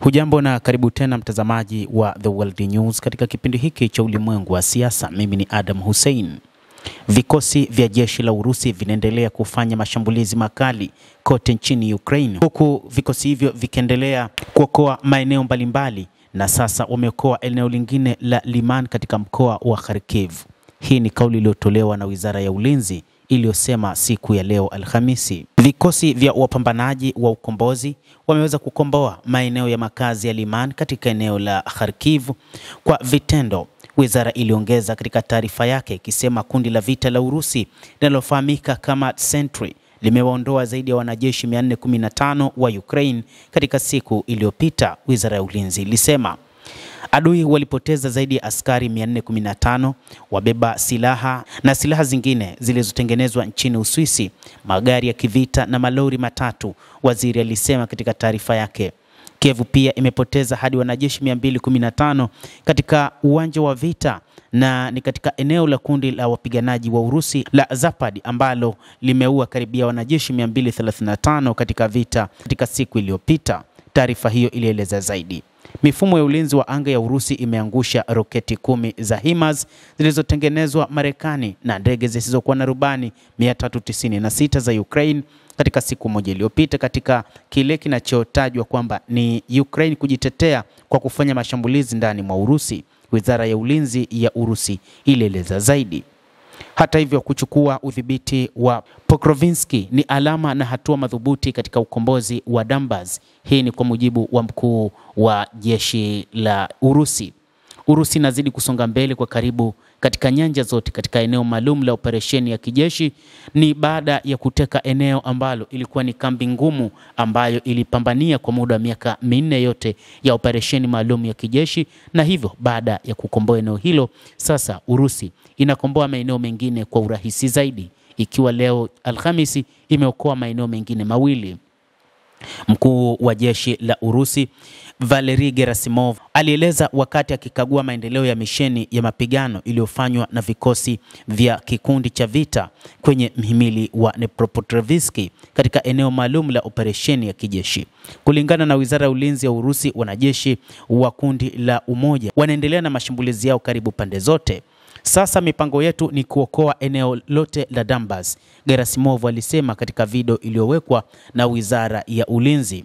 Hujambo na karibu tena mtazamaji wa The World News katika kipindi hiki cha ulimwengu wa siasa. Mimi ni Adam Hussein. Vikosi vya jeshi la Urusi vinaendelea kufanya mashambulizi makali kote nchini Ukraine, huku vikosi hivyo vikiendelea kuokoa maeneo mbalimbali, na sasa wameokoa eneo lingine la Liman katika mkoa wa Kharkiv. Hii ni kauli iliyotolewa na Wizara ya Ulinzi iliyosema siku ya leo Alhamisi. Vikosi vya wapambanaji wa ukombozi wameweza kukomboa maeneo ya makazi ya Liman katika eneo la Kharkiv kwa vitendo. Wizara iliongeza katika taarifa yake ikisema kundi la vita la Urusi linalofahamika kama Sentry limewaondoa zaidi ya wanajeshi 415 wa Ukraine katika siku iliyopita. Wizara ya Ulinzi ilisema adui walipoteza zaidi ya askari 415, wabeba silaha na silaha zingine zilizotengenezwa nchini Uswisi, magari ya kivita na malori matatu, waziri alisema katika taarifa yake. Kiev pia imepoteza hadi wanajeshi 215 katika uwanja wa vita, na ni katika eneo la kundi la wapiganaji wa Urusi la Zapad ambalo limeua karibia wanajeshi 235 katika vita katika siku iliyopita. Taarifa hiyo ilieleza zaidi. Mifumo ya ulinzi wa anga ya Urusi imeangusha roketi 10 za HIMARS zilizotengenezwa Marekani na ndege zisizokuwa na rubani 396 za Ukraine katika siku moja iliyopita, katika kile kinachotajwa kwamba ni Ukraine kujitetea kwa kufanya mashambulizi ndani mwa Urusi. Wizara ya Ulinzi ya Urusi ilieleza zaidi. Hata hivyo, kuchukua udhibiti wa Pokrovsk ni alama na hatua madhubuti katika ukombozi wa Donbas. Hii ni kwa mujibu wa mkuu wa jeshi la Urusi. Urusi inazidi kusonga mbele kwa karibu katika nyanja zote katika eneo maalum la operesheni ya kijeshi. Ni baada ya kuteka eneo ambalo ilikuwa ni kambi ngumu ambayo ilipambania kwa muda wa miaka 4 yote ya operesheni maalum ya kijeshi, na hivyo baada ya kukomboa eneo hilo, sasa Urusi inakomboa maeneo mengine kwa urahisi zaidi, ikiwa leo Alhamisi imeokoa maeneo mengine mawili. Mkuu wa jeshi la Urusi Valery Gerasimov alieleza wakati akikagua maendeleo ya misheni ya mapigano iliyofanywa na vikosi vya kikundi cha vita kwenye mhimili wa Dnipropetrovsk katika eneo maalum la operesheni ya kijeshi. Kulingana na Wizara ya Ulinzi ya Urusi, wanajeshi wa kundi la Umoja wanaendelea na mashambulizi yao karibu pande zote. Sasa mipango yetu ni kuokoa eneo lote la Donbas, Gerasimov alisema katika video iliyowekwa na Wizara ya Ulinzi.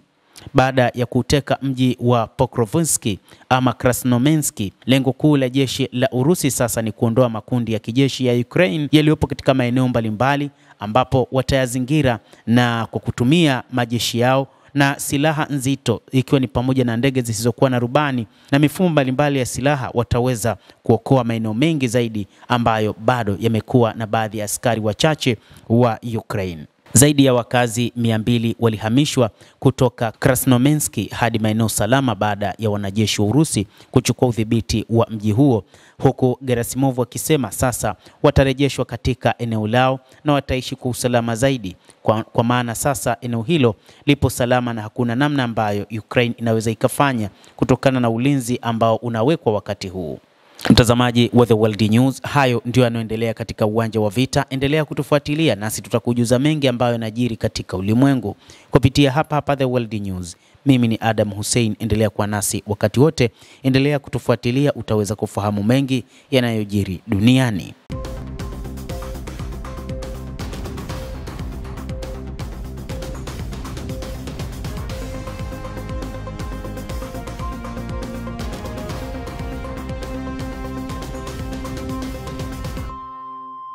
Baada ya kuteka mji wa Pokrovsk ama Krasnomensk, lengo kuu la jeshi la Urusi sasa ni kuondoa makundi ya kijeshi ya Ukraine yaliyopo katika maeneo mbalimbali, ambapo watayazingira na kwa kutumia majeshi yao na silaha nzito, ikiwa ni pamoja na ndege zisizokuwa na rubani na mifumo mbalimbali ya silaha, wataweza kuokoa maeneo mengi zaidi ambayo bado yamekuwa na baadhi ya askari wachache wa Ukraine. Zaidi ya wakazi 200 walihamishwa kutoka Krasnomensk hadi maeneo salama baada ya wanajeshi wa Urusi kuchukua udhibiti wa mji huo, huku Gerasimov akisema sasa watarejeshwa katika eneo lao na wataishi kwa usalama zaidi, kwa maana sasa eneo hilo lipo salama na hakuna namna ambayo Ukraine inaweza ikafanya kutokana na ulinzi ambao unawekwa wakati huu. Mtazamaji wa The World News, hayo ndio yanayoendelea katika uwanja wa vita. Endelea kutufuatilia nasi tutakujuza mengi ambayo yanajiri katika ulimwengu kupitia hapa The World News. Mimi ni Adam Hussein, endelea kuwa nasi wakati wote, endelea kutufuatilia, utaweza kufahamu mengi yanayojiri duniani.